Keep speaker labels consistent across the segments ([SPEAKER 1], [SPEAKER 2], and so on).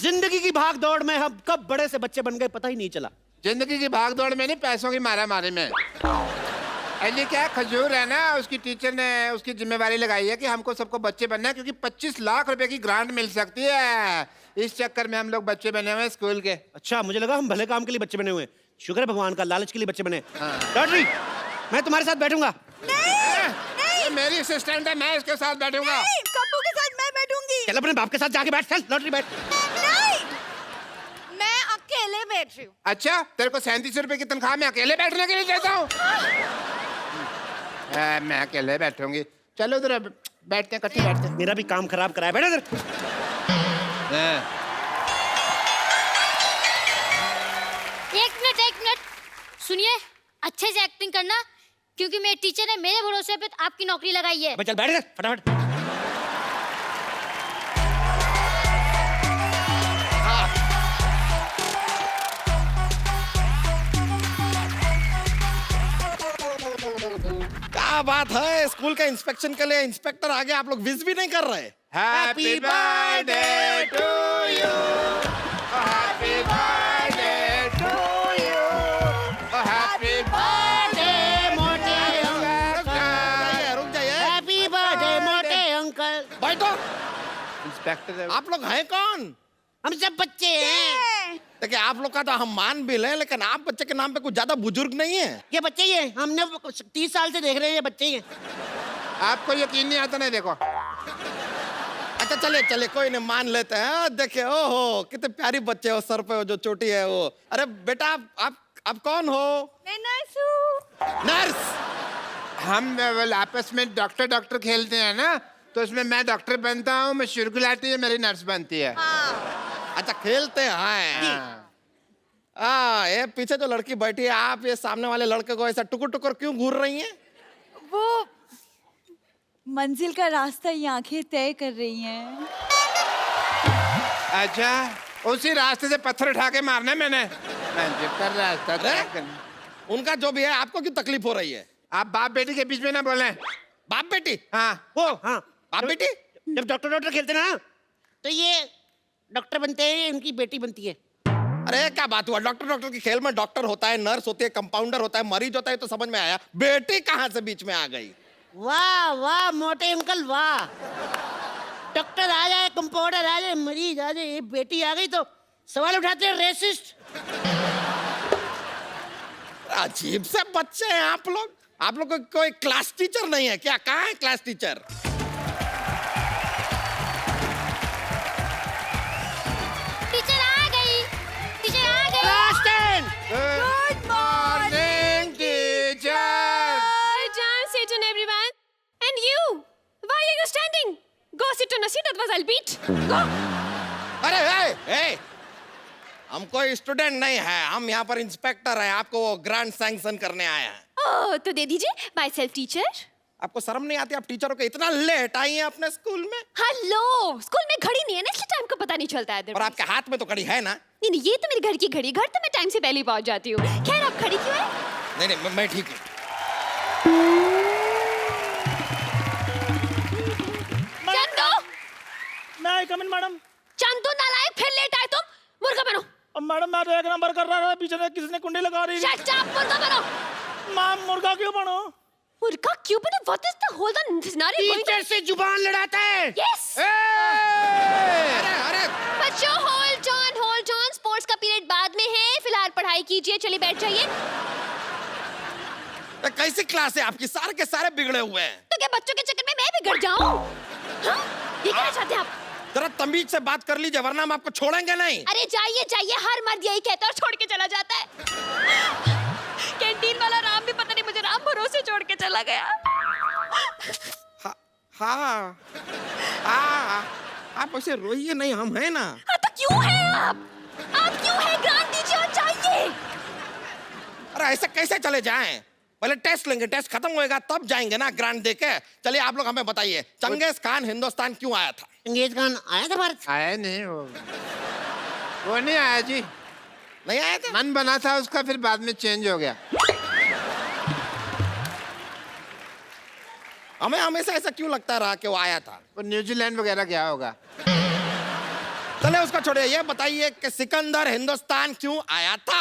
[SPEAKER 1] जिंदगी की भाग दौड़ में हम कब बड़े से बच्चे बन गए पता ही नहीं चला।
[SPEAKER 2] जिंदगी की भाग दौड़ में नहीं, पैसों की मारा मारी में। अली क्या खजूर है ना, उसकी टीचर ने उसकी जिम्मेवारी लगाई है कि हमको सबको बच्चे बनना है, क्योंकि 25 लाख रुपए की ग्रांट मिल सकती है। इस चक्कर में हम लोग बच्चे बने हुए हैं स्कूल के।
[SPEAKER 1] अच्छा, मुझे लगा हम भले काम के लिए बच्चे बने हुए हैं। शुक्र है भगवान का, लालच के लिए बच्चे बने। लॉटरी, मैं तुम्हारे साथ बैठूंगा।
[SPEAKER 2] नहीं, मेरी असिस्टेंट है, मैं इसके साथ बैठूंगा।
[SPEAKER 3] कप्पू के साथ मैं बैठूंगी।
[SPEAKER 1] चल अपने बाप के साथ जाके बैठ, चल लॉटरी बैठ।
[SPEAKER 3] नहीं, मैं अकेले बैठ रही हूँ।
[SPEAKER 2] अच्छा, तेरे को 37 रुपए की तनख्वाह मैं अकेले बैठने के लिए देता हूँ? मैं अकेले बैठूंगी। चलो उधर बैठते हैं, इकट्ठे बैठते हैं।
[SPEAKER 1] मेरा भी काम खराब कराया, बैठ इधर।
[SPEAKER 4] एक मिनट सुनिए, अच्छे से एक्टिंग करना, क्योंकि मेरे टीचर ने मेरे भरोसे पे आपकी नौकरी लगाई है।
[SPEAKER 1] चल बैठ इधर फटाफट।
[SPEAKER 5] क्या बात है, स्कूल का इंस्पेक्शन के लिए इंस्पेक्टर आ गया, आप लोग विश भी नहीं कर रहे।
[SPEAKER 2] Happy birthday to you, happy birthday to you, happy birthday मोटे अंकल।
[SPEAKER 5] रुक जाइए,
[SPEAKER 1] हैप्पी बर्थडे मोटे अंकल।
[SPEAKER 5] बैठो।
[SPEAKER 2] इंस्पेक्टर
[SPEAKER 5] आप लोग हैं कौन?
[SPEAKER 1] हम सब बच्चे हैं।
[SPEAKER 5] देखिए, आप लोग का तो हम मान भी लें, लेकिन आप बच्चे के नाम पे कुछ ज्यादा बुजुर्ग नहीं है।
[SPEAKER 1] ये बच्चे ही हैं, हमने 30 साल से देख रहे हैं, ये बच्चे ही हैं।
[SPEAKER 2] आपको यकीन नहीं आता? नहीं देखो।
[SPEAKER 5] अच्छा चले चले, कोई नहीं, मान लेते हैं। देखिए, ओहो कितने प्यारी बच्चे हो, सर पे जो चोटी है वो। अरे बेटा, आप कौन हो?
[SPEAKER 3] मैं नर्स हूँ।
[SPEAKER 5] नर्स?
[SPEAKER 2] हम आपस में डॉक्टर खेलते हैं ना, तो उसमें मैं डॉक्टर बनता हूँ, मैं शुरुगुलाटी है, मेरी नर्स बनती है।
[SPEAKER 5] अच्छा, खेलते हैं। ये पीछे जो लड़की बैठी है, आप ये सामने वाले लड़के को ऐसा टुकुर टुकुर क्यों घूर रही हैं?
[SPEAKER 3] वो मंजिल का रास्ता ये आंखें तय कर रही हैं।
[SPEAKER 2] अच्छा, उसी रास्ते से पत्थर उठा के मारना है मैंने। मंजिल का रास्ता तय करना।
[SPEAKER 5] उनका जो भी है, आपको क्यों तकलीफ हो रही है?
[SPEAKER 2] आप बाप बेटी के बीच में ना बोले।
[SPEAKER 5] बाप बेटी?
[SPEAKER 2] हाँ
[SPEAKER 1] हाँ,
[SPEAKER 5] बाप बेटी?
[SPEAKER 1] जब डॉक्टर खेलते ना, तो ये डॉक्टर बनते हैं, उनकी बेटी बनती है।
[SPEAKER 5] अरे क्या बात हुआ, डॉक्टर के खेल में डॉक्टर होता है, नर्स होती है, कंपाउंडर होता है, मरीज होता है, तो समझ में आया। बेटी कहाँ से बीच में आ गई?
[SPEAKER 1] वाह वाह मोटे अंकल वाह। डॉक्टर आ जाए, कंपाउंडर आ जाए, मरीज आ जाए, ये बेटी आ गई तो सवाल उठाते हैं रेसिस्ट।
[SPEAKER 5] अजीब से बच्चे हैं आप लोग। आप लोग को कोई क्लास टीचर नहीं है क्या? कहाँ है क्लास टीचर?
[SPEAKER 4] टीचर आ गई।
[SPEAKER 2] Good morning teacher.
[SPEAKER 6] Good afternoon, everyone. And you? Why are you standing? Go sit on a seat, otherwise I'll beat. Go.
[SPEAKER 5] अरे हम कोई स्टूडेंट नहीं है, हम यहाँ पर इंस्पेक्टर हैं, आपको ग्रांट सैंक्शन करने आए हैं।
[SPEAKER 6] Oh, तो दे दीजिए, myself teacher.
[SPEAKER 5] आपको शर्म नहीं आती? आप टीचरों के इतना लेट आई हैं अपने स्कूल में?
[SPEAKER 6] हेलो, स्कूल में घड़ी नहीं है ना, इसलिए टाइम का पता नहीं चलता है।
[SPEAKER 5] और आपके हाथ में तो घड़ी है ना?
[SPEAKER 6] नहीं नहीं, ये तो मेरे घर की घड़ी, घर तो मैं टाइम से पहले ही पहुंच जाती हूँ। खैर, आप खड़ी क्यों है?
[SPEAKER 5] नहीं, मैं ठीक हूँ।
[SPEAKER 6] चंदू,
[SPEAKER 7] मैं कमिन मैडम।
[SPEAKER 6] चंदू नालायक, फिर लेट आए तुम। मुर्गा बनो।
[SPEAKER 7] अब मैडम, मैं तो 1 नंबर कर रहा था, पीछे से किसी ने कुंडी लगा रही थी।
[SPEAKER 6] शट अप, मुर्गा बनो।
[SPEAKER 7] मैम, मुर्गा क्यों बनो?
[SPEAKER 6] मुर्गा क्यों बनो? What is the whole scenario?
[SPEAKER 1] Teacher से जुबान लड़ाता है।
[SPEAKER 6] Yes.
[SPEAKER 5] अरे
[SPEAKER 6] बच्चों, hold on. स्पोर्ट्स का पीरियड बाद में है, फिलहाल पढ़ाई कीजिए, चलिए बैठ जाइए।
[SPEAKER 5] कैसी क्लास है आपकी? सारे के सारे बिगड़े हुए हैं।
[SPEAKER 6] तो क्या बच्चों के चक्कर में मैं बिगड़ जाऊं? हाँ? ये कहना चाहते हैं आप?
[SPEAKER 5] जरा तमीज से बात कर लीजिए, वरना हम आपको छोड़ेंगे नहीं।
[SPEAKER 6] अरे जाइए, हर मर्द यही कहता है और छोड़ के चला जाता है। कैंटीन वाला राम भी पता नहीं मुझे राम भरोसे छोड़ के चला गया।
[SPEAKER 5] हाँ, आप ऐसे रोइए नहीं, हम हैं ना।
[SPEAKER 6] हाँ, तो क्यों है आप क्यों है? ग्रांट दीजिए और जाइए।
[SPEAKER 5] अरे ऐसे कैसे चले जाएं? पहले टेस्ट लेंगे, टेस्ट खत्म होएगा तब जाएंगे ना ग्रांट देके। चलिए आप लोग हमें बताइए, चंगेज खान हिंदुस्तान क्यों आया था?
[SPEAKER 1] चंगेज खान आया था भारत?
[SPEAKER 2] आया नहीं वो नहीं आया जी।
[SPEAKER 5] नहीं आया था?
[SPEAKER 2] मन बना था उसका, फिर बाद में चेंज हो गया।
[SPEAKER 5] हमें हमेशा ऐसा क्यों लगता रहा कि वो आया था?
[SPEAKER 2] वो न्यूजीलैंड वगैरह गया होगा।
[SPEAKER 5] चले उसका छोड़िए, ये बताइए कि सिकंदर हिंदुस्तान क्यों आया था?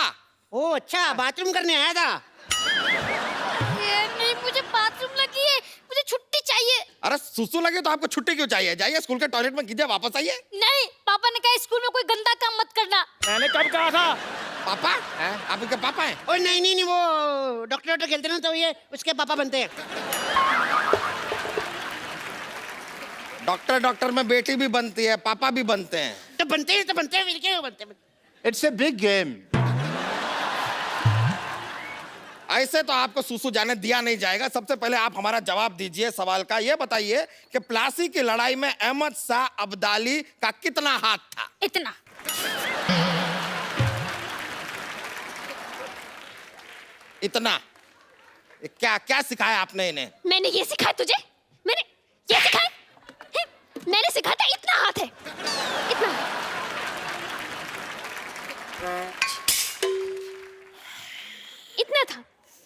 [SPEAKER 1] ओ अच्छा, बाथरूम करने आया था।
[SPEAKER 4] ये नहीं, मुझे बाथरूम लगी है, मुझे छुट्टी चाहिए।
[SPEAKER 5] अरे सुसु लगे तो आपको छुट्टी क्यों चाहिए? जाइए स्कूल के टॉयलेट में कीजिए, वापस आइए।
[SPEAKER 4] नहीं, पापा ने कहा स्कूल में कोई गंदा काम मत करना।
[SPEAKER 7] मैंने कब कहा था?
[SPEAKER 5] पापा? आप इनके पापा हैं?
[SPEAKER 1] ओ नहीं नहीं नहीं, वो डॉक्टर खेलते ना, तो ये उसके पापा बनते हैं।
[SPEAKER 5] डॉक्टर में बेटी भी बनती है, पापा भी बनते हैं।
[SPEAKER 1] तो बनते हैं, फिर क्या बनते हैं?
[SPEAKER 2] It's a big game.
[SPEAKER 5] ऐसे तो आपको सुसु जाने दिया नहीं जाएगा। सबसे पहले आप हमारा जवाब दीजिए सवाल का। ये बताइए कि प्लासी की लड़ाई में अहमद शाह अब्दाली का कितना हाथ था?
[SPEAKER 4] इतना।
[SPEAKER 5] इतना? क्या क्या सिखाया आपने इन्हें?
[SPEAKER 6] मैंने ये सिखाया तुझे? मैंने ये सिखाया? मैंने सिखाया था इतना हाथ है, इतना। इतना था।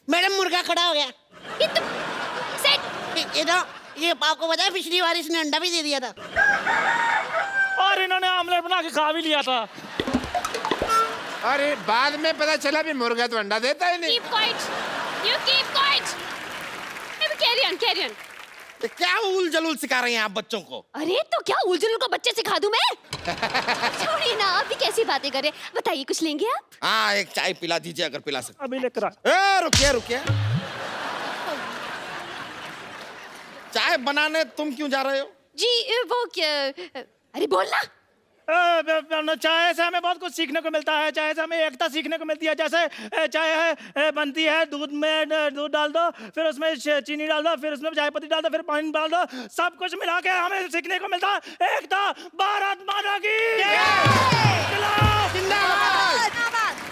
[SPEAKER 1] मैडम मुर्गा खड़ा हो गया।
[SPEAKER 6] ये तो सेट।
[SPEAKER 1] ये ना, ये आपको पता है पिछली बार इसने अंडा भी दे दिया था।
[SPEAKER 7] और इन्होंने आमलेट बना के खा भी लिया था।
[SPEAKER 2] अरे बाद में पता चला भी मुर्गा तो अंडा देता ही नहीं।
[SPEAKER 6] Keep quiet. You keep quiet. Carry on, carry on.
[SPEAKER 5] ये क्या उल जलूल सिखा रही हैं आप बच्चों को?
[SPEAKER 6] अरे तो क्या उलझुल को बच्चे सिखा दूं मैं? छोड़िए ना, आप भी कैसी बातें कर रहे हैं। बताइए, कुछ लेंगे आप?
[SPEAKER 5] हाँ, एक चाय पिला दीजिए अगर पिला सकते।
[SPEAKER 7] अभी लेकर आ।
[SPEAKER 5] रुकिए रुकिए, चाय बनाने तुम क्यों जा रहे हो?
[SPEAKER 6] जी वो क्या? अरे बोलना।
[SPEAKER 7] चाय से हमें बहुत कुछ सीखने को मिलता है। चाय से हमें एकता सीखने को मिलती है। जैसे चाय है बनती है, दूध में दूध डाल दो, फिर उसमें चीनी डाल दो, फिर उसमें चाय पत्ती डाल दो, फिर पानी डाल दो, सब कुछ मिला के हमें सीखने को मिलता है। एकता, भारत माता की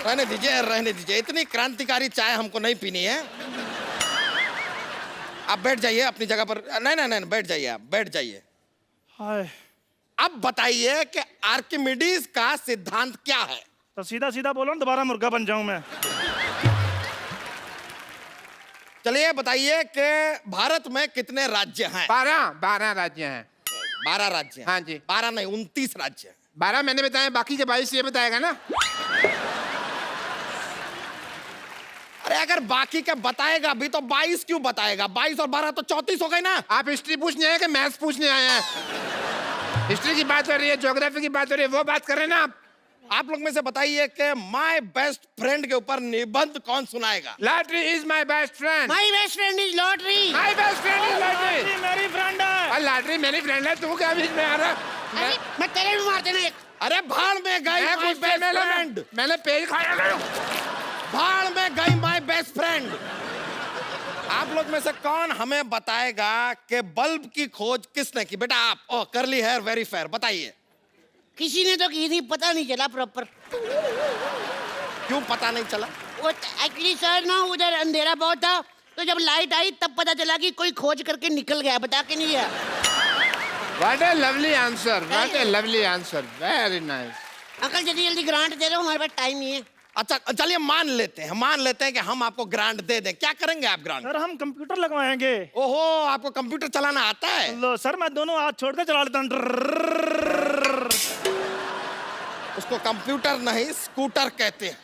[SPEAKER 5] रहने दीजिए, इतनी क्रांतिकारी चाय हमको नहीं पीनी है। आप बैठ जाइए अपनी जगह पर। नहीं, बैठ जाइए, आप बैठ जाइए।
[SPEAKER 7] हाय,
[SPEAKER 5] अब बताइए कि आर्किमिडीज का सिद्धांत क्या है?
[SPEAKER 7] तो सीधा सीधा बोलो ना, दोबारा मुर्गा बन जाऊं मैं।
[SPEAKER 5] चलिए बताइए कि भारत में कितने राज्य हैं?
[SPEAKER 2] 12 राज्य हैं।
[SPEAKER 5] 12 राज्य हैं।
[SPEAKER 2] हाँ जी।
[SPEAKER 5] 12 नहीं, 29 राज्य हैं।
[SPEAKER 2] 12 मैंने बताया, बाकी के 22 ये बताएगा ना।
[SPEAKER 5] अरे अगर बाकी के बताएगा भी तो 22 क्यों बताएगा? 22 और 12 तो 34 हो गए ना।
[SPEAKER 2] आप हिस्ट्री पूछने आए कि मैथ्स पूछने आए हैं? हिस्ट्री की बात हो रही है, ज्योग्राफी की बात हो रही है, वो बात कर रहे हैं ना
[SPEAKER 5] आप लोग में से बताइए कि माय बेस्ट फ्रेंड के ऊपर निबंध कौन सुनाएगा?
[SPEAKER 2] Lottery is my best friend.
[SPEAKER 1] My best friend is lottery.
[SPEAKER 2] My best friend is lottery.
[SPEAKER 7] मेरी फ्रेंड है।
[SPEAKER 2] और लॉटरी मेरी फ्रेंड है, तू क्या बीच में आ रहा?
[SPEAKER 1] मैं तेरे भी मार देना एक।
[SPEAKER 5] अरे भाड़ में गई
[SPEAKER 2] मैं
[SPEAKER 5] माय
[SPEAKER 2] कुछ
[SPEAKER 5] बेस्ट
[SPEAKER 2] मैंने
[SPEAKER 5] फ्रेंड।
[SPEAKER 2] मैंने पेज खाया गया।
[SPEAKER 5] भाड़ में गई माय बेस्ट फ्रेंड। आप लोग में से कौन हमें बताएगा कि बल्ब की खोज किसने की? बेटा आप। ओह, कर्ली हेयर वेरी फेयर, बताइए।
[SPEAKER 1] किसी ने तो की थी, पता नहीं चला प्रॉपर।
[SPEAKER 5] क्यों पता नहीं चला?
[SPEAKER 1] वो एक्चुअली सर ना, उधर अंधेरा बहुत था, तो जब लाइट आई तब पता चला कि कोई खोज करके निकल गया, बता के नहीं गया।
[SPEAKER 2] What a lovely answer. What a lovely answer. Very nice.
[SPEAKER 1] Uncle जल्दी जल्दी ग्रांट दे दो, हमारे पास टाइम नहीं है।
[SPEAKER 5] अच्छा चलिए मान लेते हैं कि हम आपको ग्रांट दे दें। क्या करेंगे आप ग्रांट?
[SPEAKER 7] सर हम कंप्यूटर लगवाएंगे।
[SPEAKER 5] ओहो, आपको कंप्यूटर चलाना आता है?
[SPEAKER 7] लो सर, मैं दोनों हाथ छोड़ के चला लेता हूँ।
[SPEAKER 5] उसको कंप्यूटर नहीं स्कूटर कहते हैं।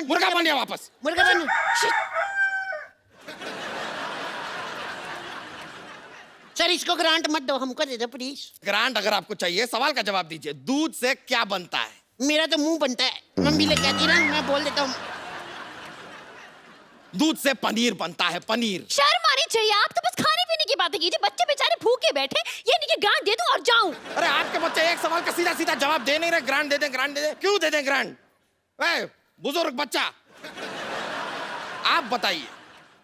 [SPEAKER 5] मुर्गा बनिए वापस।
[SPEAKER 1] मुर्गा बन। सर इसको ग्रांट मत दो, हमको दे दो प्लीज।
[SPEAKER 5] ग्रांट अगर आपको चाहिए, सवाल का जवाब दीजिए। दूध से क्या बनता है?
[SPEAKER 1] मेरा तो मुंह बनता है, मम्मी ले कहती ना, मैं बोल देता हूँ।
[SPEAKER 5] दूध से पनीर बनता है, पनीर।
[SPEAKER 6] शर्म आनी चाहिए, आप तो बस खाने पीने की बातें कीजिए। बच्चे बेचारे भूखे बैठे, ये नहीं कि ग्रांट दे दूं और जाऊं।
[SPEAKER 5] अरे आपके बच्चे एक सवाल का सीधा सीधा जवाब दे नहीं रहे। ग्रांट दे दें, ग्रांट दे दें। क्यों दे दें ग्रांट? बुजुर्ग बच्चा, आप बताइए,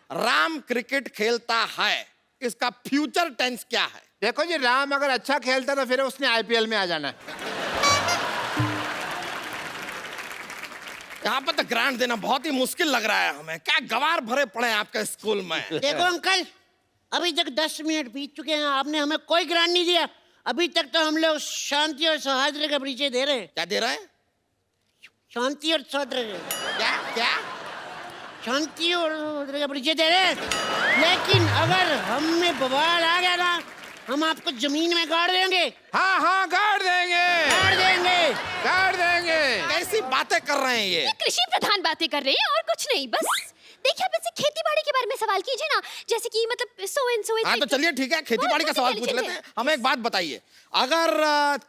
[SPEAKER 5] राम क्रिकेट खेलता है, इसका फ्यूचर टेंस क्या है?
[SPEAKER 2] देखो जी, राम अगर अच्छा खेलता तो फिर उसने आईपीएल में आ जाना है।
[SPEAKER 5] यहाँ पर तो ग्रांट देना बहुत ही मुश्किल लग रहा है हमें। क्या गवार भरे पड़े हैं आपके स्कूल में।
[SPEAKER 1] देखो अंकल, अभी तक 10 मिनट बीत चुके हैं, आपने हमें कोई ग्रांट नहीं दिया। अभी तक तो हम लोग शांति और सौहार्द का परिचय दे रहे हैं।
[SPEAKER 5] क्या दे रहे हैं?
[SPEAKER 1] शांति और सौहार्द।
[SPEAKER 5] क्या क्या?
[SPEAKER 1] शांति और सौहार्द का परिचय दे रहे हैं, लेकिन अगर हम में बवाल आ गया ना, हम आपको जमीन में गाड़ देंगे।
[SPEAKER 2] हाँ हाँ, गाड़ देंगे।
[SPEAKER 1] गाड़ देंगे।
[SPEAKER 2] कर देंगे।
[SPEAKER 5] कैसी बातें कर रहे हैं ये?
[SPEAKER 6] कृषि प्रधान बातें कर रहे हैं और कुछ नहीं। बस देखिए, आप इससे खेती बाड़ी के बारे में सवाल कीजिए ना, जैसे कि मतलब सो एंड सो।
[SPEAKER 5] हाँ तो चलिए ठीक है, खेती बाड़ी का सवाल पूछ लेते हैं। हमें एक बात बताइए, अगर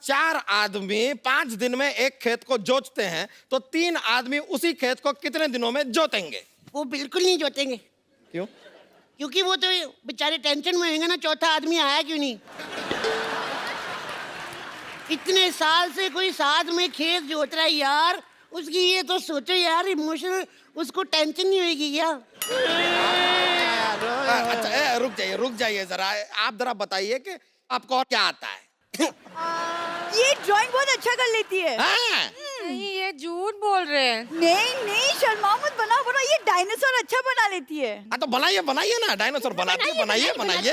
[SPEAKER 5] 4 आदमी 5 दिन में एक खेत को जोतते हैं तो 3 आदमी उसी खेत को कितने दिनों में जोतेंगे?
[SPEAKER 1] वो बिल्कुल नहीं जोतेंगे।
[SPEAKER 5] क्यों?
[SPEAKER 1] क्योंकि वो तो बेचारे टेंशन में होंगे ना, चौथा आदमी आया क्यों नहीं। इतने साल से कोई साथ में खेत जोत रहा है यार, उसकी ये तो सोचो यार, इमोशनल उसको टेंशन नहीं होगी क्या?
[SPEAKER 5] अच्छा रुक जाइए जरा, आप जरा बताइए कि आपको और क्या आता है?
[SPEAKER 3] ये ड्राइंग बहुत अच्छा कर लेती है।
[SPEAKER 5] हाँ?
[SPEAKER 8] नहीं, ये झूठ बोल रहे हैं।
[SPEAKER 3] नहीं शर्मा मत, बना ये डायनासोर अच्छा बना लेती है।
[SPEAKER 5] हाँ तो बनाइए ना, डायनासोर बनाती है, बनाइए।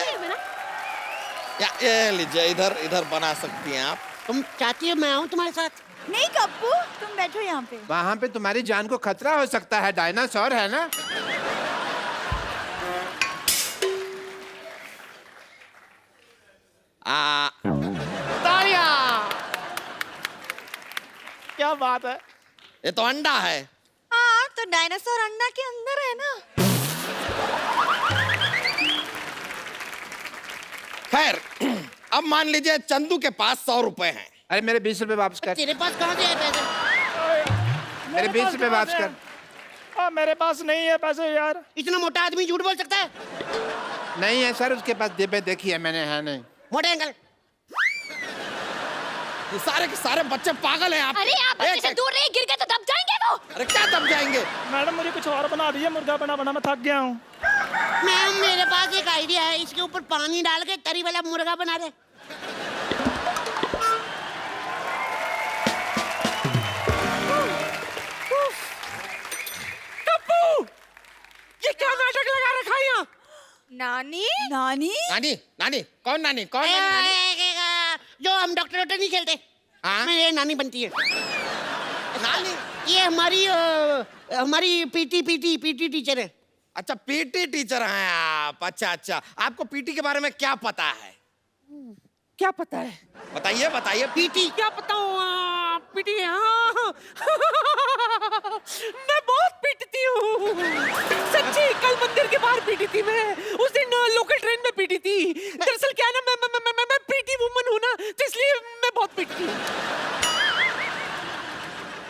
[SPEAKER 5] या ये लीजिए, इधर बना सकती हैं आप।
[SPEAKER 1] तुम चाहती हो मैं आऊँ तुम्हारे साथ?
[SPEAKER 3] नहीं कप्पू, तुम बैठो यहाँ पे।
[SPEAKER 2] वहाँ पे तुम्हारी जान को खतरा हो सकता है, डायनासोर है ना।
[SPEAKER 7] तालियां! क्या बात है।
[SPEAKER 5] ये तो अंडा है।
[SPEAKER 8] हाँ, तो डायनासोर अंडा के अंदर है ना।
[SPEAKER 5] खैर, अब मान लीजिए चंदू के पास 100 रुपए हैं।
[SPEAKER 2] अरे मेरे 20 रुपए वापस कर।
[SPEAKER 1] तेरे पास कहाँ से आए पैसे?
[SPEAKER 2] मेरे 20 रुपए वापस कर।
[SPEAKER 7] मेरे पास नहीं है पैसे यार।
[SPEAKER 1] इतना मोटा आदमी झूठ बोल सकता है?
[SPEAKER 2] नहीं है सर, उसके पास जेबे देखी है मैंने, है नहीं।
[SPEAKER 1] मोटे अंकल,
[SPEAKER 5] ये सारे के सारे बच्चे पागल हैं आप।
[SPEAKER 6] अरे आप बच्चे से दूर रहिए, गिर गए तो दब जाएंगे वो।
[SPEAKER 5] अरे क्या दब जाएंगे?
[SPEAKER 7] मैडम मुझे कुछ और बना दीजिए, मुर्गा बना मैं थक गया हूँ।
[SPEAKER 1] मैम मेरे पास एक आइडिया है, इसके ऊपर पानी डाल के तरी वाला मुर्गा बना दे।
[SPEAKER 8] ये क्या नाटक लगा रखा है यहाँ? नानी?
[SPEAKER 5] नानी कौन नानी?
[SPEAKER 1] जो हम डॉक्टर नहीं खेलते,
[SPEAKER 5] हाँ?
[SPEAKER 1] मेरी नानी बनती है।
[SPEAKER 5] नानी?
[SPEAKER 1] ये हमारी पीटी टीचर है।
[SPEAKER 5] अच्छा, पीटी टीचर हैं आप। अच्छा, आपको पीटी के बारे में क्या पता है?
[SPEAKER 8] क्या पता है?
[SPEAKER 5] बताइए।
[SPEAKER 1] पीटी
[SPEAKER 8] क्या पता पीटी? हाँ। मैं बहुत पीटती हूँ सच्ची। कल मंदिर के बाहर पीटी थी मैं। उस दिन लोकल ट्रेन में पीटी थी। दरअसल क्या ना, मैं पीटी वुमन हूँ ना, तो इसलिए मैं बहुत पीटती हूँ।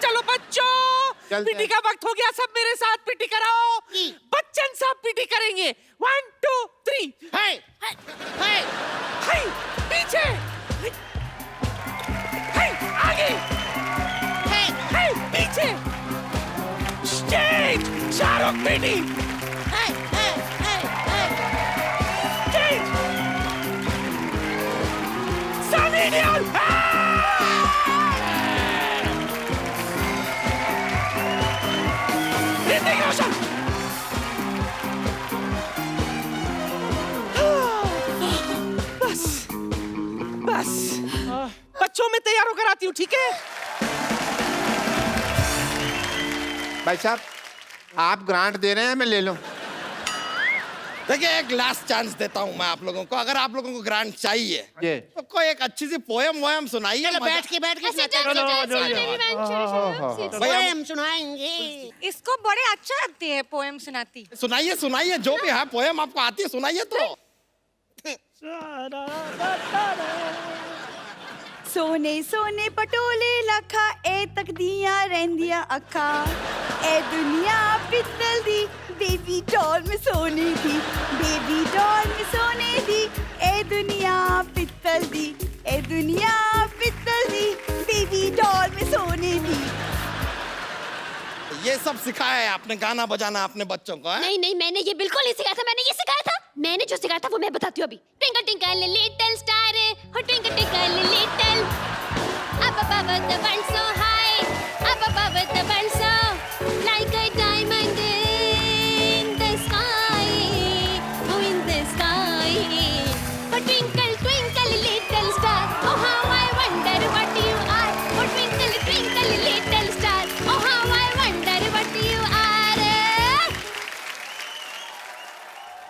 [SPEAKER 8] चलो बच्चों, पीटी का वक्त हो गया, सब मेरे साथ पीटी कराओ। बच्चन साहब पीटी करेंगे। 1 2 3।
[SPEAKER 1] है
[SPEAKER 8] हाय, पीछे, हाय, आगे, हाय, पीछे, stage, Shahrukh PT, stage, Sunny Deol, Hrithik Roshan. बस बच्चों में तैयार होकर आती हूँ, ठीक है?
[SPEAKER 2] भाई साहब, आप ग्रांट दे रहे हैं, मैं ले लूं?
[SPEAKER 5] देखिए, एक लास्ट चांस देता हूँ मैं आप लोगों को। अगर आप लोगों को ग्रांट चाहिए
[SPEAKER 2] ये
[SPEAKER 5] तो कोई एक अच्छी सी पोयम सुनाइए।
[SPEAKER 1] बैठ के पोएम सुनाएंगे।
[SPEAKER 8] इसको बड़े अच्छा लगती है पोएम सुनाती।
[SPEAKER 5] सुनाइए, जो भी है पोयम आपको आती है, सुनाइए तो।
[SPEAKER 3] सोने सोने पटोले लखा, ए तकदियां रहंदियां अखा, ए दुनिया पित्तल दी, बेबी डॉल में सोने दी, बेबी डॉल में सोने दी, ए दुनिया पित्तल दी, ए दुनिया पित्तल दी, बेबी डॉल में सोने दी।
[SPEAKER 5] ये सब सिखाया है आपने, गाना बजाना अपने बच्चों को?
[SPEAKER 6] नहीं, मैंने ये बिल्कुल नहीं सिखाया था। मैंने जो सिखाया था वो मैं बताती हूँ अभी। ट्विंकल ट्विंकल लिटिल स्टार, हो twinkle twinkle little, up above the world so high, up above the world so like a diamond in the sky, oh in the sky. Oh twinkle twinkle little star, oh how I wonder what you are. Oh twinkle twinkle little star, oh how I wonder what you are.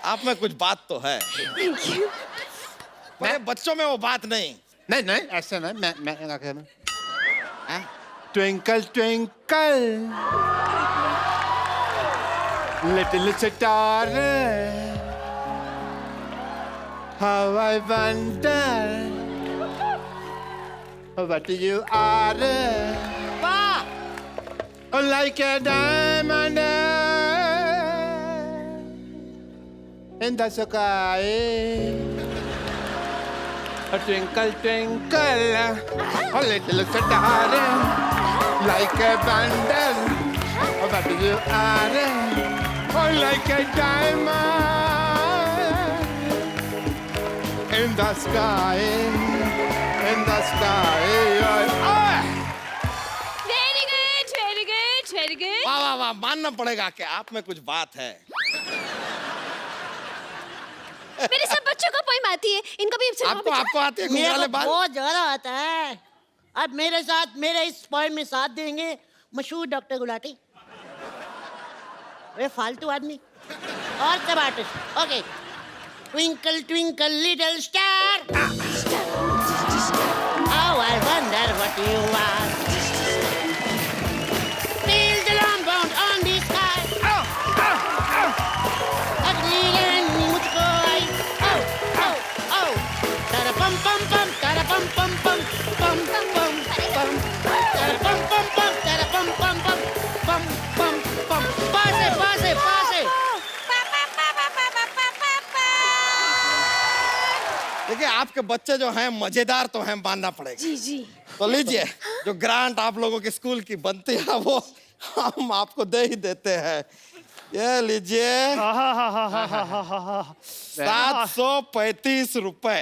[SPEAKER 5] आप में कुछ बात तो है।
[SPEAKER 6] Thank you.
[SPEAKER 5] मेरे बच्चों में वो बात नहीं।
[SPEAKER 2] नहीं ऐसे नहीं, मैं क्या कह रहा हूं? Twinkle, twinkle, little star, how I wonder what you are.
[SPEAKER 1] वाह
[SPEAKER 2] Oh, like a diamond in the sky. A twinkle, twinkle, a little star, like a bundle. Oh, what you are. Oh, like a diamond in the sky. In the sky. Oh.
[SPEAKER 6] Very good very good very good
[SPEAKER 5] वाह वाह वाह, मानना पड़ेगा कि आप में कुछ बात है।
[SPEAKER 6] मेरे सब बच्चों को पोइम आती है, इनको भी
[SPEAKER 5] आपको आपको आती है
[SPEAKER 1] मेरे
[SPEAKER 5] घुंघराले
[SPEAKER 1] को
[SPEAKER 5] बाल?
[SPEAKER 1] बहुत ज्यादा आता है। अब मेरे साथ मेरे इस पॉइंट में साथ देंगे मशहूर डॉक्टर गुलाटी, वे फालतू आदमी और सब artist. Okay, twinkle twinkle little star, how I wonder what you are, feel the alarm bound on the sky, अगली लाइन मुझको आई, oh oh oh, तारा पम पम पम, तारा पम पम पम, पम पम पम पम, तारा पम पम पम, तारा पम पम पम, पम पम पम, पासे पासे पासे।
[SPEAKER 5] देखिए आपके बच्चे जो हैं मजेदार तो हैं, मानना पड़ेगा।
[SPEAKER 6] जी जी
[SPEAKER 5] तो लीजिए, जो ग्रांट आप लोगों के स्कूल की बनती है वो हम आपको दे ही देते हैं। ये लीजिए 735 रुपए।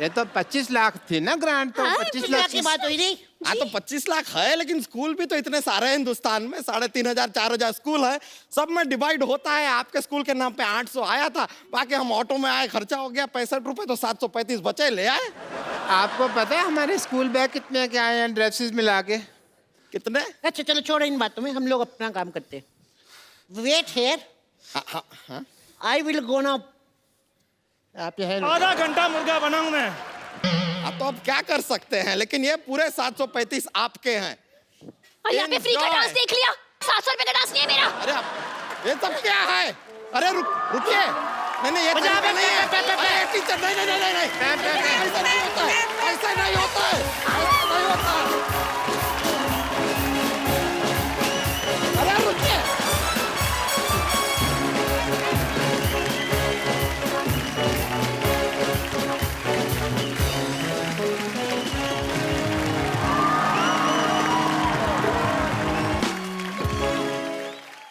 [SPEAKER 2] ये तो 25 लाख थी ना ग्रांट, तो 25 लाख
[SPEAKER 1] की बात हुई नहीं।
[SPEAKER 5] हाँ तो 25 लाख है, लेकिन स्कूल भी तो इतने सारे हैं हिंदुस्तान में, 3500 4000 स्कूल है, सब में डिवाइड होता है। आपके स्कूल के नाम पे 800 आया था, बाकी हम ऑटो में आए, खर्चा हो गया 65 रुपए, तो 735 बचे, ले आए।
[SPEAKER 2] आपको पता है हमारे स्कूल बैग कितने के आए हैं ड्रेसेस मिला के?
[SPEAKER 5] कितने?
[SPEAKER 1] अच्छा चलो छोड़ो इन बातों में, हम लोग अपना काम करते हैं। Wait here, I will go now.
[SPEAKER 2] आप ये
[SPEAKER 7] आधा घंटा मुर्गा बनाऊं मैं।
[SPEAKER 5] अब तो अब क्या कर सकते हैं, लेकिन ये पूरे 735 आपके हैं।
[SPEAKER 6] और यहाँ पे फ्री का
[SPEAKER 5] Enjoy.
[SPEAKER 6] डांस देख लिया, 700 रुपए का डांस नहीं है मेरा।
[SPEAKER 5] अरे ये सब क्या है? अरे रुकिए, नहीं ये तरीका नहीं है। अरे टीचर, नहीं, ऐसा नहीं होता है, ऐसा नहीं होता है।